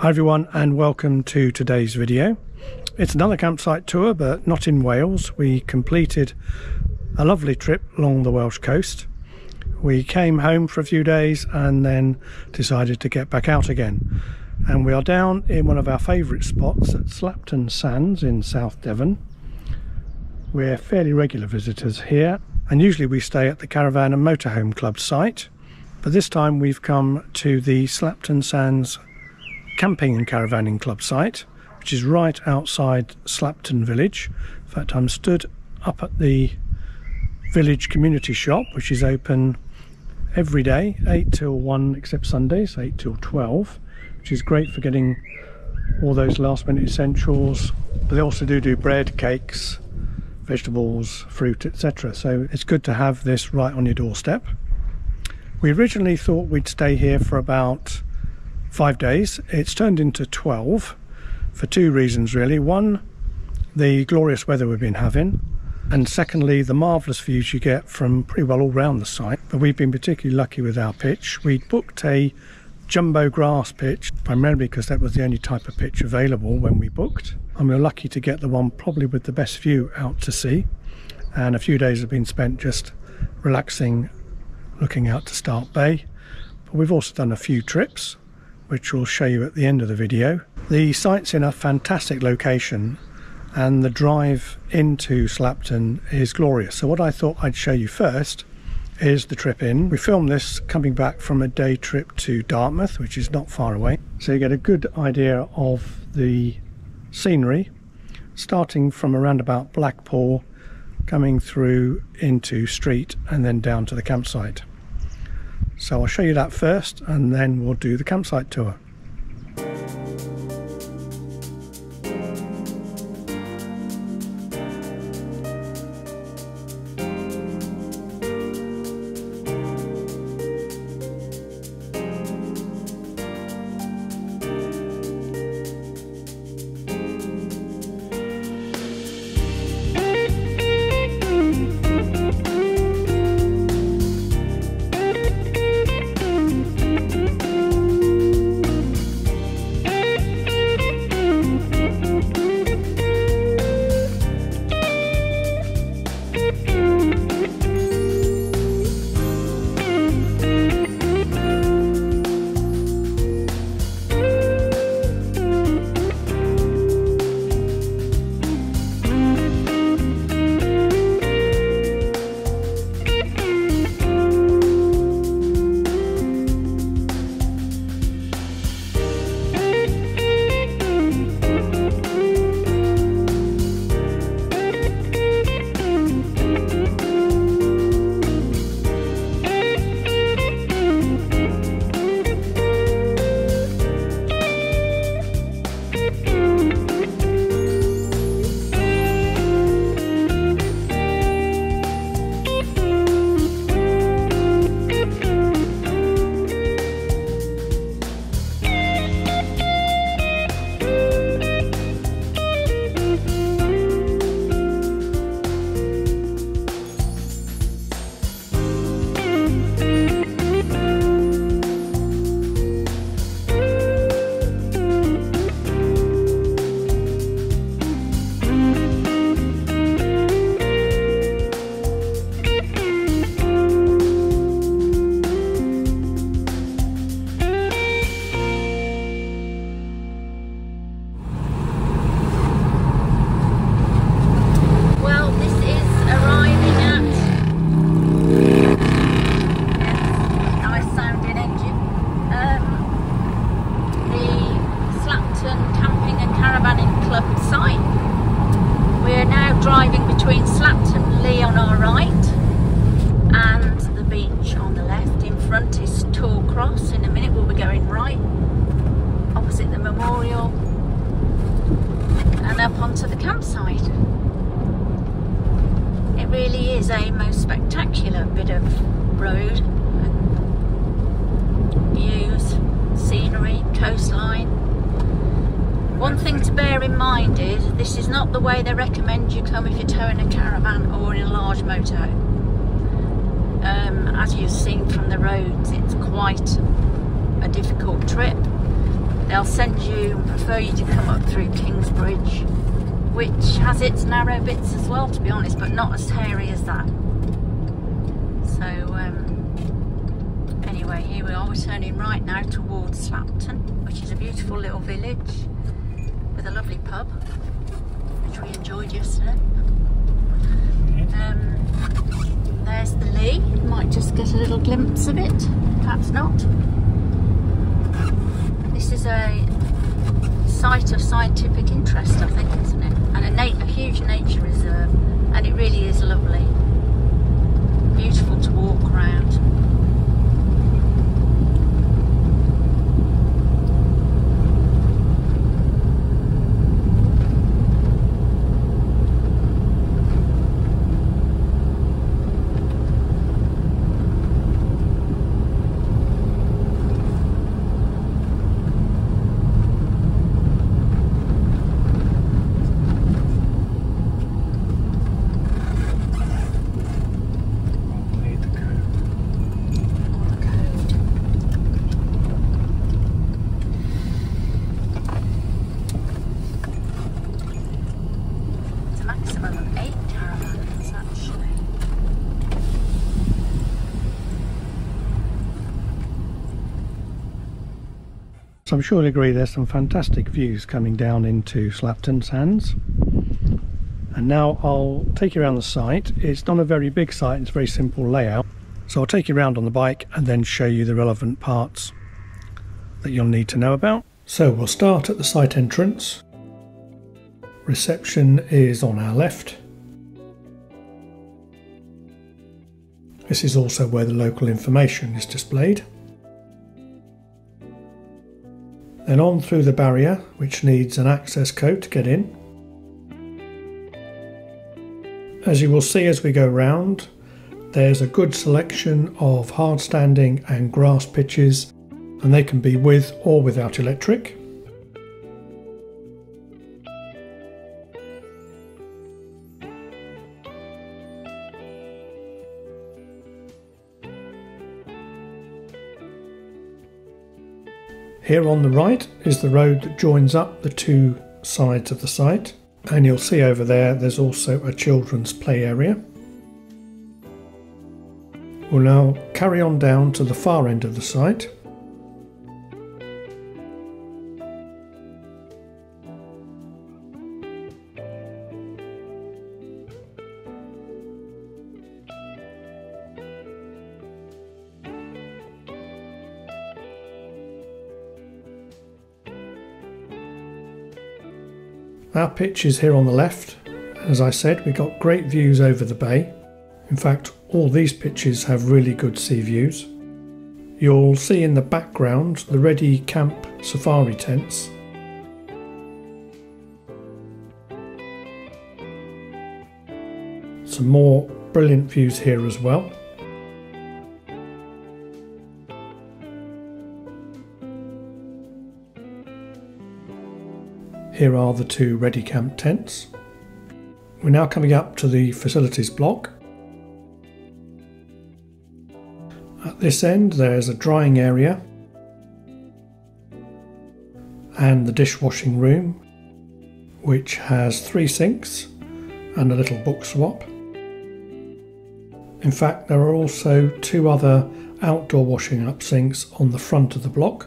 Hi everyone and welcome to today's video. It's another campsite tour, but not in Wales. We completed a lovely trip along the Welsh coast. We came home for a few days and then decided to get back out again. And we are down in one of our favourite spots at Slapton Sands in South Devon. We're fairly regular visitors here, and usually we stay at the Caravan and Motorhome Club site. But this time we've come to the Slapton Sands Camping and Caravanning Club site, which is right outside Slapton village. In fact, I'm stood up at the village community shop, which is open every day, 8 till 1 except Sundays, 8 till 12, which is great for getting all those last minute essentials. But they also do bread, cakes, vegetables, fruit, etc. So it's good to have this right on your doorstep. We originally thought we'd stay here for about 5 days. It's turned into 12 for two reasons really. One, the glorious weather we've been having, and secondly, the marvellous views you get from pretty well all round the site. But we've been particularly lucky with our pitch. We booked a jumbo grass pitch, primarily because that was the only type of pitch available when we booked, and we were lucky to get the one probably with the best view out to sea. And a few days have been spent just relaxing, looking out to Start Bay. But we've also done a few trips, which we'll show you at the end of the video. The site's in a fantastic location and the drive into Slapton is glorious. So what I thought I'd show you first is the trip in. We filmed this coming back from a day trip to Dartmouth, which is not far away. So you get a good idea of the scenery, starting from around about Blackpool, coming through into Street and then down to the campsite. So I'll show you that first and then we'll do the campsite tour. Driving between Slapton Ley on our right and the beach on the left. In front is Tor Cross. In a minute we'll be going right opposite the memorial and up onto the campsite. It really is a most spectacular bit of road, views, scenery, coastline. One thing to bear in mind is this is not the way they recommend you come if you're towing a caravan or in a large motorhome. As you've seen from the roads, it's quite a difficult trip. they'll send you and prefer you to come up through Kingsbridge, which has its narrow bits as well, to be honest, but not as hairy as that. So anyway, here we are. We're turning right now towards Slapton, which is a beautiful little village with a lovely pub, which we enjoyed yesterday. There's the Ley. You might just get a little glimpse of it, perhaps not. This is a site of scientific interest, I think, isn't it? And a huge nature reserve, and it really is lovely. Beautiful to walk around. So I'm sure you'll agree there's some fantastic views coming down into Slapton Sands. And now I'll take you around the site. It's not a very big site, it's a very simple layout. So I'll take you around on the bike and then show you the relevant parts that you'll need to know about. So we'll start at the site entrance. Reception is on our left. This is also where the local information is displayed. Then on through the barrier, which needs an access code to get in. As you will see as we go round, there's a good selection of hard standing and grass pitches, and they can be with or without electric. Here on the right is the road that joins up the two sides of the site, and you'll see over there there's also a children's play area. We'll now carry on down to the far end of the site. Our pitch is here on the left. As I said, we got great views over the bay. In fact, all these pitches have really good sea views. You'll see in the background the Ready Camp safari tents. Some more brilliant views here as well. Here are the two Ready Camp tents. We're now coming up to the facilities block. At this end there's a drying area and the dishwashing room, which has 3 sinks and a little book swap. In fact, there are also 2 other outdoor washing up sinks on the front of the block.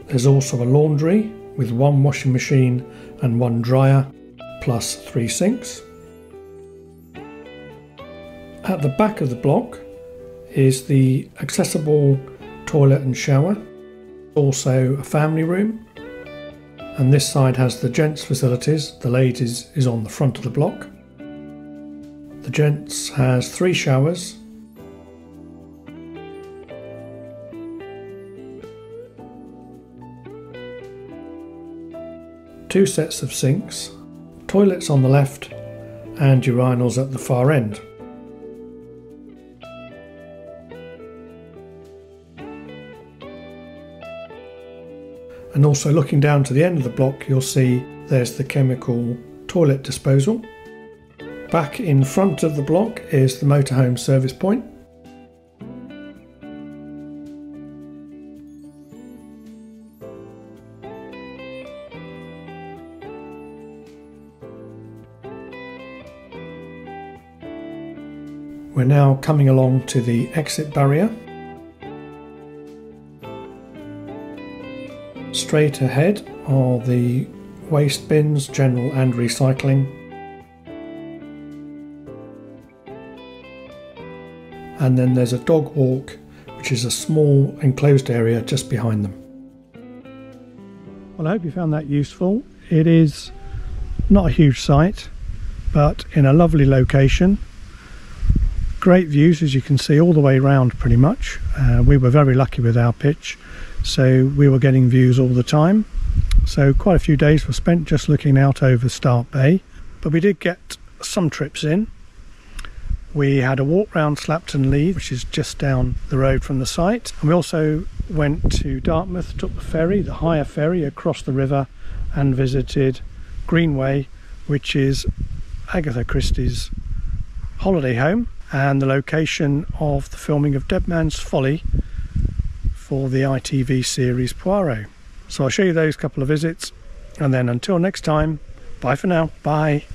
There's also a laundry with 1 washing machine and 1 dryer, plus 3 sinks. At the back of the block is the accessible toilet and shower, also a family room, and this side has the gents facilities. The ladies is on the front of the block. The gents has 3 showers, two sets of sinks, toilets on the left and urinals at the far end. And also looking down to the end of the block, you'll see there's the chemical toilet disposal. Back in front of the block is the motorhome service point. We're now coming along to the exit barrier. Straight ahead are the waste bins, general and recycling. And then there's a dog walk, which is a small enclosed area just behind them. Well, I hope you found that useful. It is not a huge site, but in a lovely location. Great views, as you can see, all the way round pretty much. We were very lucky with our pitch, so we were getting views all the time. So quite a few days were spent just looking out over Start Bay, but we did get some trips in. We had a walk round Slapton Ley, which is just down the road from the site, and we also went to Dartmouth, took the ferry, the hire ferry across the river, and visited Greenway, which is Agatha Christie's holiday home and the location of the filming of Dead Man's Folly for the ITV series Poirot. So I'll show you those couple of visits, and then until next time, bye for now. Bye.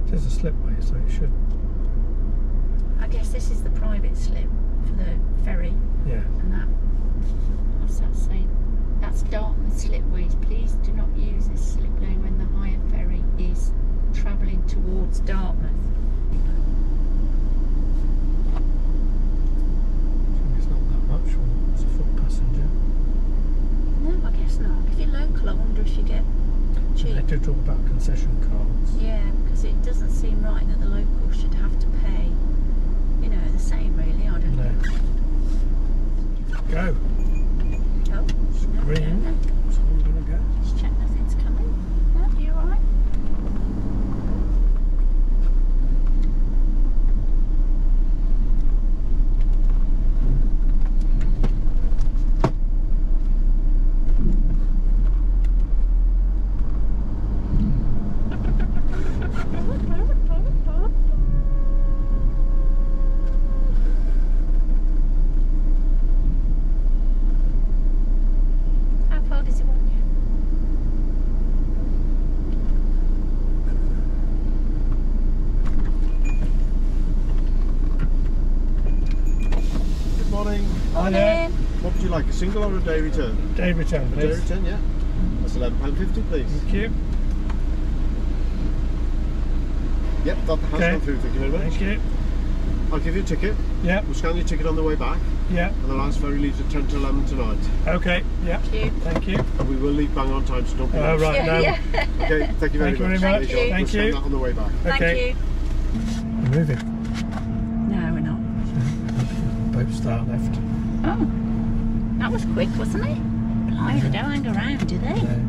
There's a slipway, so it should. guess this is the private slip for the ferry. Yeah. And that, what's that saying? That's Dartmouth slipways. Please do not use this slip lane when the hire ferry is travelling towards Dartmouth. It's not that much for a foot passenger. No, I guess not. If you're local, I wonder if you get cheap. They do talk about concession cards. Yeah, because it doesn't seem right that the locals should have to pay, you know, the same really. I don't know. Go. Oh, It's no, green. no, no. So I'm going to go. Just check nothing's coming. No, you alright? How far does it want you? Good morning. Hi there. What would you like, a single or a day return? Day return, A day please. return, yeah. That's £11.50, please. Thank you. Yep, that has Okay. gone through, thank you very much. Thank you. I'll give you a ticket. Yeah. We'll scan your ticket on the way back, Yeah. and the last ferry leaves at 10 to 11 tonight. Okay. Yeah. Thank you. Thank you. And we will leave bang on time, so don't be Oh, late. right. No. Yeah. Okay, thank you very Thank you much. very much. There you go. Thank We'll scan you. that on the way back. Thank Okay. you. We're moving. No, we're not. Boat start left. Oh, that was quick, wasn't it? Blimey, they don't hang around, do they? No.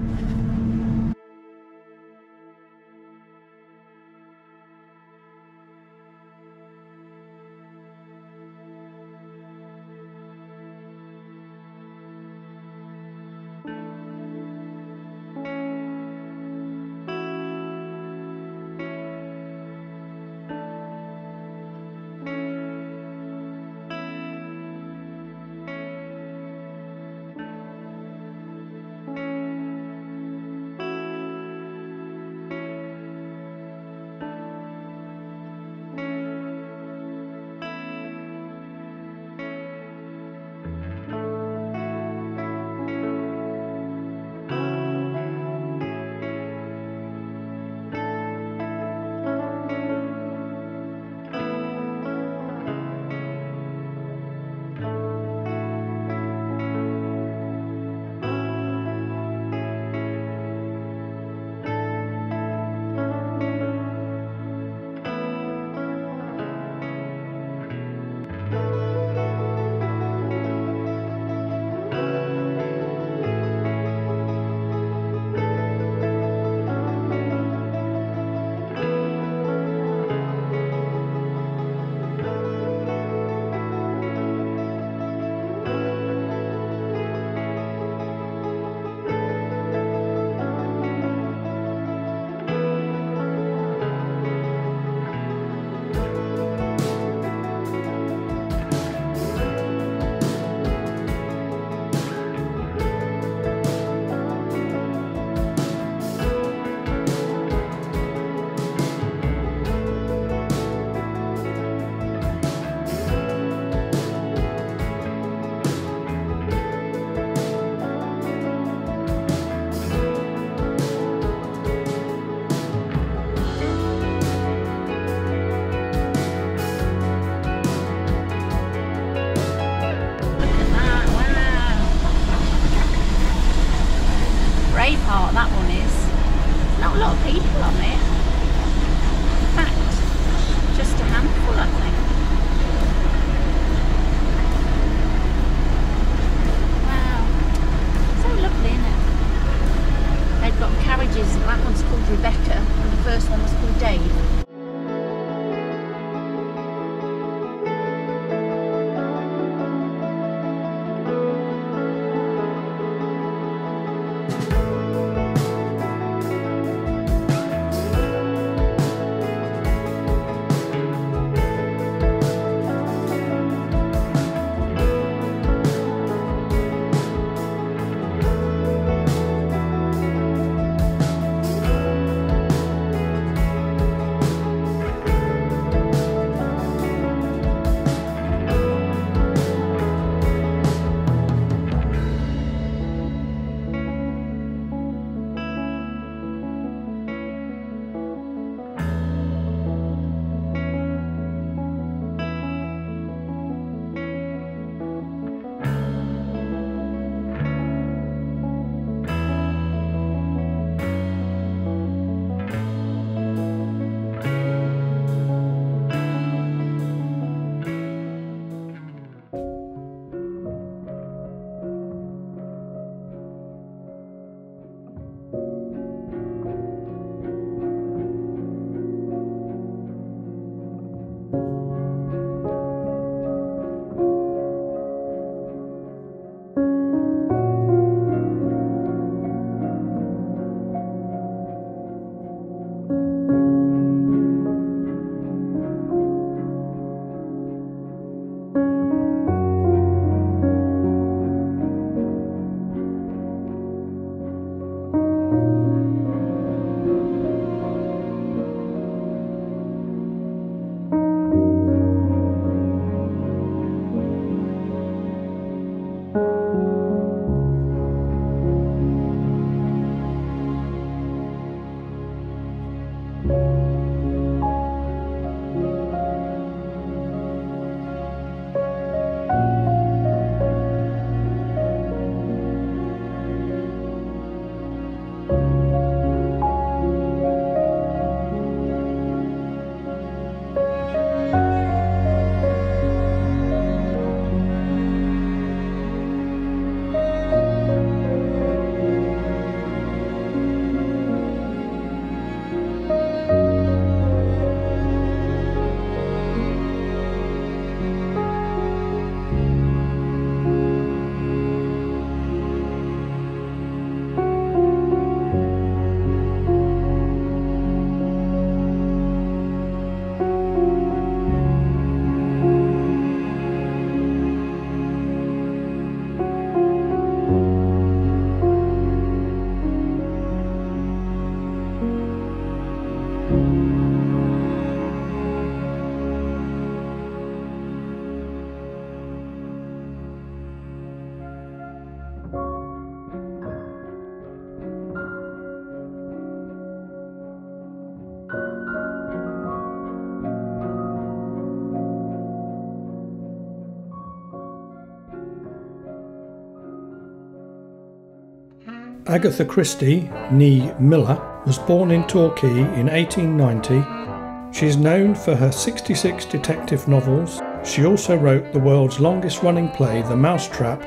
Agatha Christie, née Miller, was born in Torquay in 1890. She is known for her 66 detective novels. She also wrote the world's longest-running play, The Mousetrap,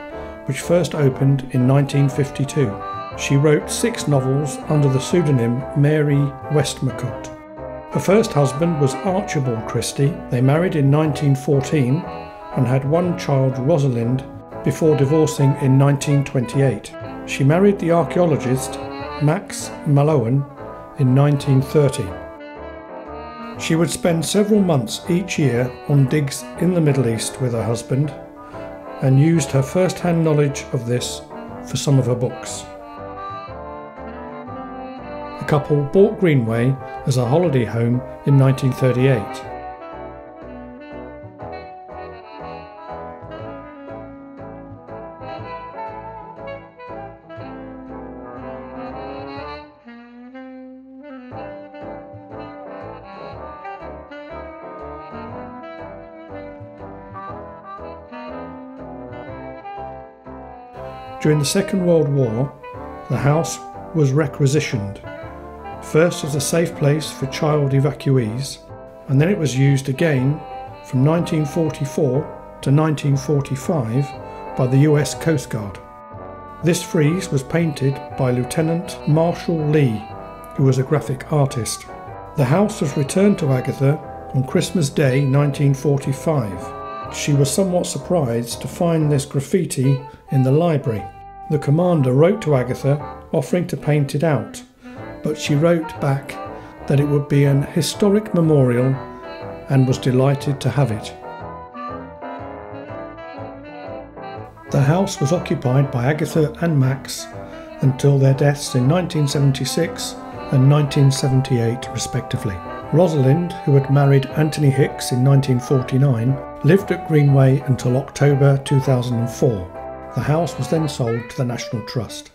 which first opened in 1952. She wrote 6 novels under the pseudonym Mary Westmacott. Her first husband was Archibald Christie. They married in 1914 and had one child, Rosalind, before divorcing in 1928. She married the archaeologist Max Mallowan in 1930. She would spend several months each year on digs in the Middle East with her husband and used her first-hand knowledge of this for some of her books. The couple bought Greenway as a holiday home in 1938. During the Second World War, the house was requisitioned, first as a safe place for child evacuees, and then it was used again from 1944 to 1945 by the US Coast Guard. This frieze was painted by Lieutenant Marshal Lee, who was a graphic artist. The house was returned to Agatha on Christmas Day 1945. She was somewhat surprised to find this graffiti in the library. The commander wrote to Agatha offering to paint it out, but she wrote back that it would be an historic memorial and was delighted to have it. The house was occupied by Agatha and Max until their deaths in 1976 and 1978 respectively. Rosalind, who had married Anthony Hicks in 1949, lived at Greenway until October 2004. The house was then sold to the National Trust.